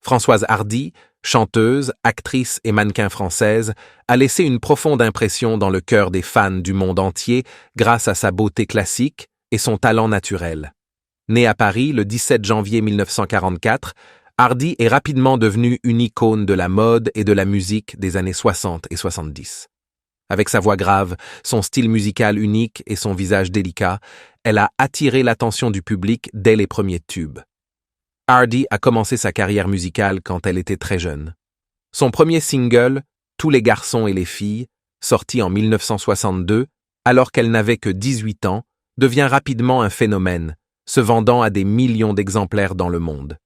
Françoise Hardy, chanteuse, actrice et mannequin française, a laissé une profonde impression dans le cœur des fans du monde entier grâce à sa beauté classique et son talent naturel. Née à Paris le 17 janvier 1944, Hardy est rapidement devenue une icône de la mode et de la musique des années 60 et 70. Avec sa voix grave, son style musical unique et son visage délicat, elle a attiré l'attention du public dès les premiers tubes. Hardy a commencé sa carrière musicale quand elle était très jeune. Son premier single, Tous les garçons et les filles, sorti en 1962, alors qu'elle n'avait que 18 ans, devient rapidement un phénomène, se vendant à des millions d'exemplaires dans le monde.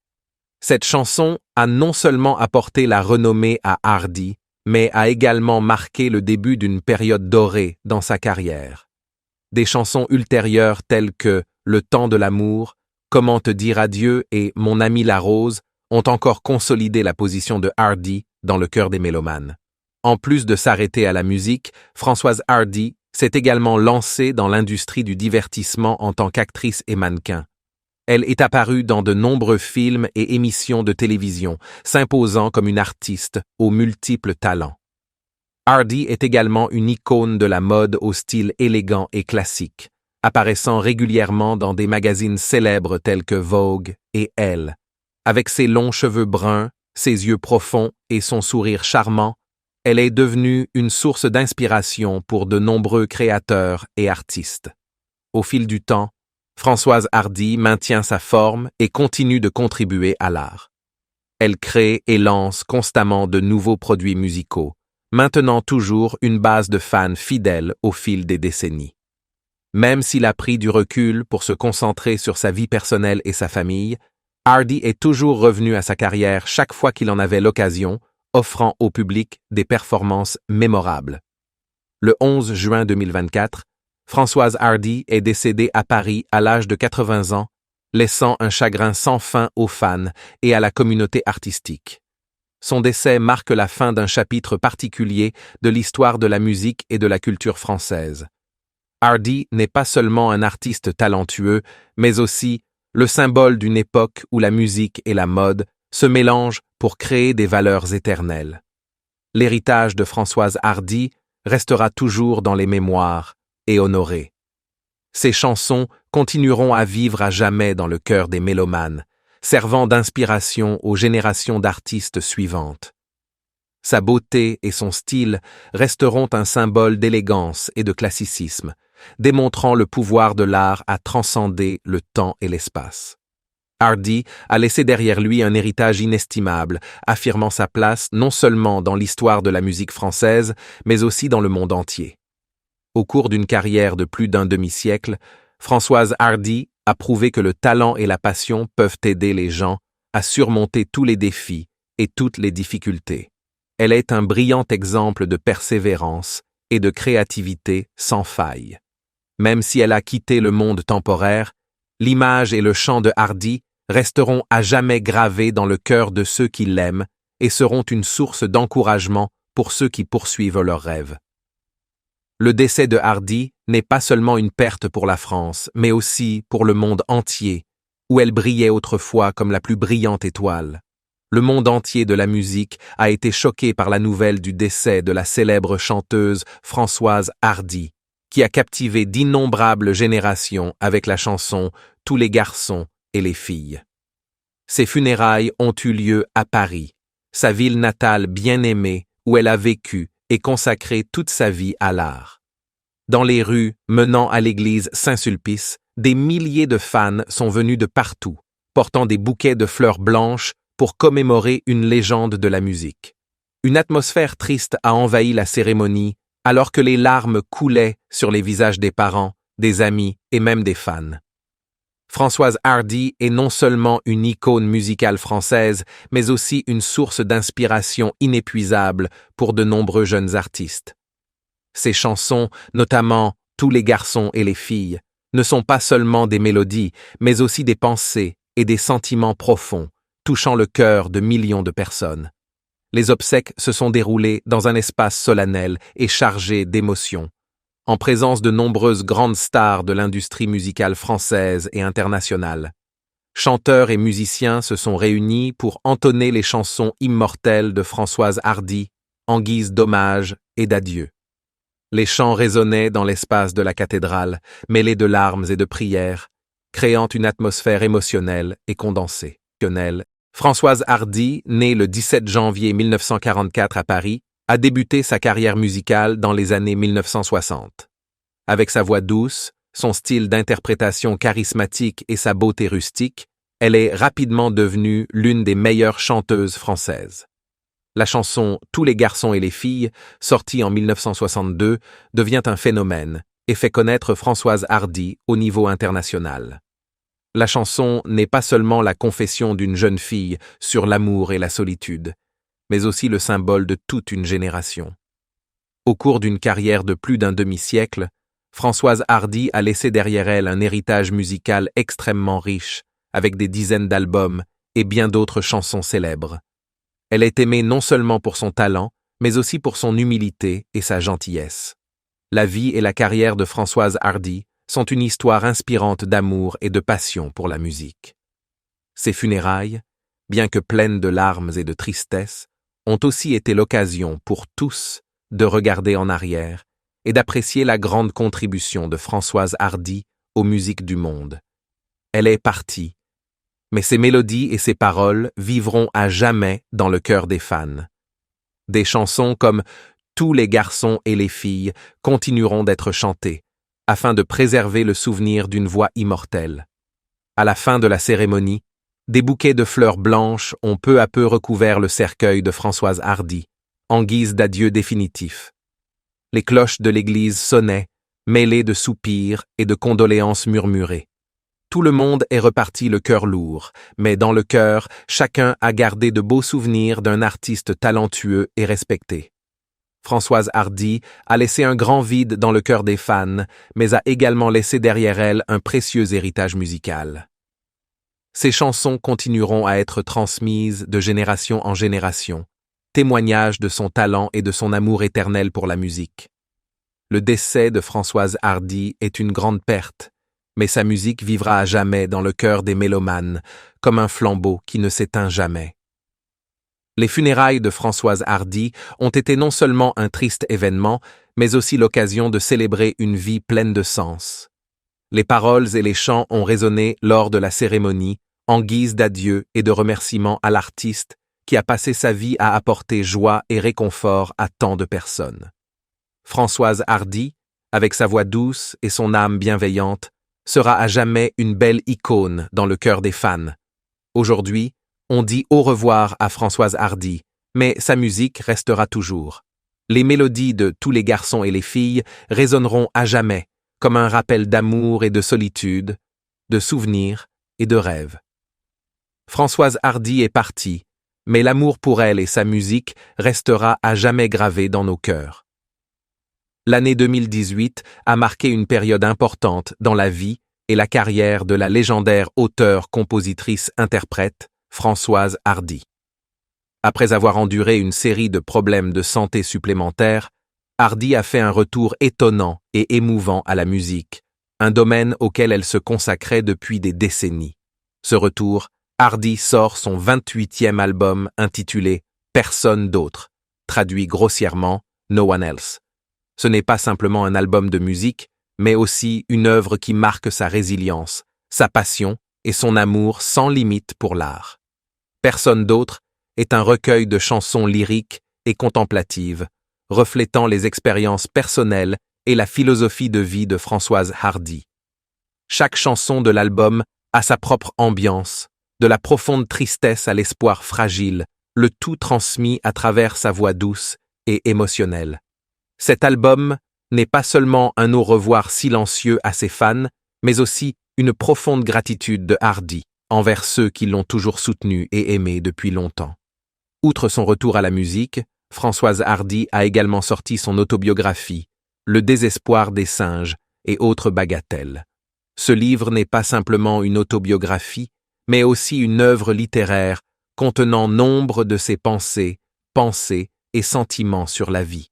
Cette chanson a non seulement apporté la renommée à Hardy, mais a également marqué le début d'une période dorée dans sa carrière. Des chansons ultérieures telles que Le temps de l'amour, Comment te dire adieu et Mon ami la rose ont encore consolidé la position de Hardy dans le cœur des mélomanes. En plus de s'arrêter à la musique, Françoise Hardy s'est également lancée dans l'industrie du divertissement en tant qu'actrice et mannequin. Elle est apparue dans de nombreux films et émissions de télévision, s'imposant comme une artiste aux multiples talents. Hardy est également une icône de la mode au style élégant et classique, apparaissant régulièrement dans des magazines célèbres tels que Vogue et Elle. Avec ses longs cheveux bruns, ses yeux profonds et son sourire charmant, elle est devenue une source d'inspiration pour de nombreux créateurs et artistes. Au fil du temps, Françoise Hardy maintient sa forme et continue de contribuer à l'art. Elle crée et lance constamment de nouveaux produits musicaux, maintenant toujours une base de fans fidèles au fil des décennies. Même s'il a pris du recul pour se concentrer sur sa vie personnelle et sa famille, Hardy est toujours revenu à sa carrière chaque fois qu'il en avait l'occasion, offrant au public des performances mémorables. Le 11 juin 2024, Françoise Hardy est décédée à Paris à l'âge de 80 ans, laissant un chagrin sans fin aux fans et à la communauté artistique. Son décès marque la fin d'un chapitre particulier de l'histoire de la musique et de la culture française. Hardy n'est pas seulement un artiste talentueux, mais aussi le symbole d'une époque où la musique et la mode se mélangent pour créer des valeurs éternelles. L'héritage de Françoise Hardy restera toujours dans les mémoires et honoré. Ses chansons continueront à vivre à jamais dans le cœur des mélomanes, servant d'inspiration aux générations d'artistes suivantes. Sa beauté et son style resteront un symbole d'élégance et de classicisme, démontrant le pouvoir de l'art à transcender le temps et l'espace. Hardy a laissé derrière lui un héritage inestimable, affirmant sa place non seulement dans l'histoire de la musique française, mais aussi dans le monde entier. Au cours d'une carrière de plus d'un demi-siècle, Françoise Hardy a prouvé que le talent et la passion peuvent aider les gens à surmonter tous les défis et toutes les difficultés. Elle est un brillant exemple de persévérance et de créativité sans faille. Même si elle a quitté le monde temporaire, l'image et le chant de Hardy resteront à jamais gravés dans le cœur de ceux qui l'aiment et seront une source d'encouragement pour ceux qui poursuivent leurs rêves. Le décès de Hardy n'est pas seulement une perte pour la France, mais aussi pour le monde entier, où elle brillait autrefois comme la plus brillante étoile. Le monde entier de la musique a été choqué par la nouvelle du décès de la célèbre chanteuse Françoise Hardy, qui a captivé d'innombrables générations avec la chanson « Tous les garçons et les filles ». Ses funérailles ont eu lieu à Paris, sa ville natale bien-aimée où elle a vécu et consacré toute sa vie à l'art. Dans les rues menant à l'église Saint-Sulpice, des milliers de fans sont venus de partout, portant des bouquets de fleurs blanches pour commémorer une légende de la musique. Une atmosphère triste a envahi la cérémonie, alors que les larmes coulaient sur les visages des parents, des amis et même des fans. Françoise Hardy est non seulement une icône musicale française, mais aussi une source d'inspiration inépuisable pour de nombreux jeunes artistes. Ses chansons, notamment « Tous les garçons et les filles », ne sont pas seulement des mélodies, mais aussi des pensées et des sentiments profonds, touchant le cœur de millions de personnes. Les obsèques se sont déroulées dans un espace solennel et chargé d'émotions, en présence de nombreuses grandes stars de l'industrie musicale française et internationale. chanteurs et musiciens se sont réunis pour entonner les chansons immortelles de Françoise Hardy en guise d'hommage et d'adieu. Les chants résonnaient dans l'espace de la cathédrale, mêlés de larmes et de prières, créant une atmosphère émotionnelle et condensée. Françoise Hardy, née le 17 janvier 1944 à Paris, a débuté sa carrière musicale dans les années 1960. Avec sa voix douce, son style d'interprétation charismatique et sa beauté rustique, elle est rapidement devenue l'une des meilleures chanteuses françaises. La chanson « Tous les garçons et les filles », sortie en 1962, devient un phénomène et fait connaître Françoise Hardy au niveau international. La chanson n'est pas seulement la confession d'une jeune fille sur l'amour et la solitude, mais aussi le symbole de toute une génération. Au cours d'une carrière de plus d'un demi-siècle, Françoise Hardy a laissé derrière elle un héritage musical extrêmement riche, avec des dizaines d'albums et bien d'autres chansons célèbres. Elle est aimée non seulement pour son talent, mais aussi pour son humilité et sa gentillesse. La vie et la carrière de Françoise Hardy sont une histoire inspirante d'amour et de passion pour la musique. Ses funérailles, bien que pleines de larmes et de tristesse, ont aussi été l'occasion pour tous de regarder en arrière et d'apprécier la grande contribution de Françoise Hardy aux musiques du monde. Elle est partie, mais ses mélodies et ses paroles vivront à jamais dans le cœur des fans. Des chansons comme « Tous les garçons et les filles » continueront d'être chantées, afin de préserver le souvenir d'une voix immortelle. À la fin de la cérémonie, des bouquets de fleurs blanches ont peu à peu recouvert le cercueil de Françoise Hardy, en guise d'adieu définitif. Les cloches de l'église sonnaient, mêlées de soupirs et de condoléances murmurées. Tout le monde est reparti le cœur lourd, mais dans le cœur, chacun a gardé de beaux souvenirs d'un artiste talentueux et respecté. Françoise Hardy a laissé un grand vide dans le cœur des fans, mais a également laissé derrière elle un précieux héritage musical. Ses chansons continueront à être transmises de génération en génération, témoignage de son talent et de son amour éternel pour la musique. Le décès de Françoise Hardy est une grande perte, mais sa musique vivra à jamais dans le cœur des mélomanes, comme un flambeau qui ne s'éteint jamais. Les funérailles de Françoise Hardy ont été non seulement un triste événement, mais aussi l'occasion de célébrer une vie pleine de sens. Les paroles et les chants ont résonné lors de la cérémonie, en guise d'adieu et de remerciement à l'artiste qui a passé sa vie à apporter joie et réconfort à tant de personnes. Françoise Hardy, avec sa voix douce et son âme bienveillante, sera à jamais une belle icône dans le cœur des fans. Aujourd'hui, on dit au revoir à Françoise Hardy, mais sa musique restera toujours. Les mélodies de Tous les garçons et les filles résonneront à jamais, comme un rappel d'amour et de solitude, de souvenirs et de rêves. Françoise Hardy est partie, mais l'amour pour elle et sa musique restera à jamais gravé dans nos cœurs. L'année 2018 a marqué une période importante dans la vie et la carrière de la légendaire auteure-compositrice-interprète Françoise Hardy. Après avoir enduré une série de problèmes de santé supplémentaires, Hardy a fait un retour étonnant et émouvant à la musique, un domaine auquel elle se consacrait depuis des décennies. Ce retour, Hardy sort son 28e album intitulé « Personne d'autre », traduit grossièrement « No One Else ». Ce n'est pas simplement un album de musique, mais aussi une œuvre qui marque sa résilience, sa passion et son amour sans limite pour l'art. Personne d'autre est un recueil de chansons lyriques et contemplatives, reflétant les expériences personnelles et la philosophie de vie de Françoise Hardy. Chaque chanson de l'album a sa propre ambiance, de la profonde tristesse à l'espoir fragile, le tout transmis à travers sa voix douce et émotionnelle. Cet album n'est pas seulement un au revoir silencieux à ses fans, mais aussi une profonde gratitude de Hardy envers ceux qui l'ont toujours soutenu et aimé depuis longtemps. Outre son retour à la musique, Françoise Hardy a également sorti son autobiographie, Le désespoir des singes et autres bagatelles. Ce livre n'est pas simplement une autobiographie, mais aussi une œuvre littéraire contenant nombre de ses pensées et sentiments sur la vie.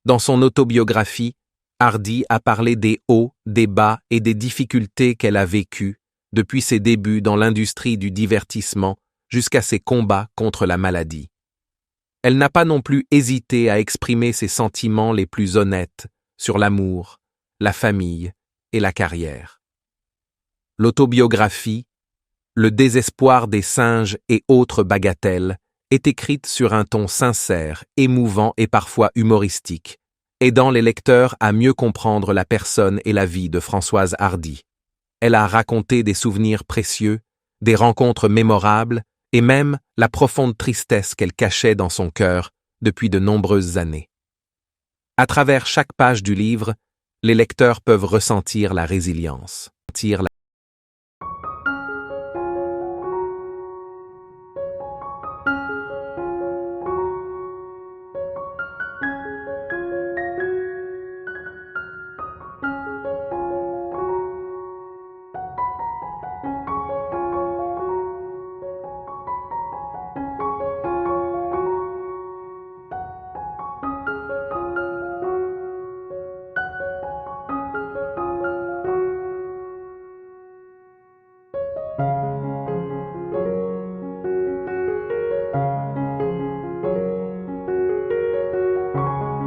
Dans son autobiographie, Hardy a parlé des hauts, des bas et des difficultés qu'elle a vécues, depuis ses débuts dans l'industrie du divertissement jusqu'à ses combats contre la maladie. Elle n'a pas non plus hésité à exprimer ses sentiments les plus honnêtes sur l'amour, la famille et la carrière. L'autobiographie, Le désespoir des singes et autres bagatelles, est écrite sur un ton sincère, émouvant et parfois humoristique, aidant les lecteurs à mieux comprendre la personne et la vie de Françoise Hardy. Elle a raconté des souvenirs précieux, des rencontres mémorables et même la profonde tristesse qu'elle cachait dans son cœur depuis de nombreuses années. À travers chaque page du livre, les lecteurs peuvent ressentir la résilience.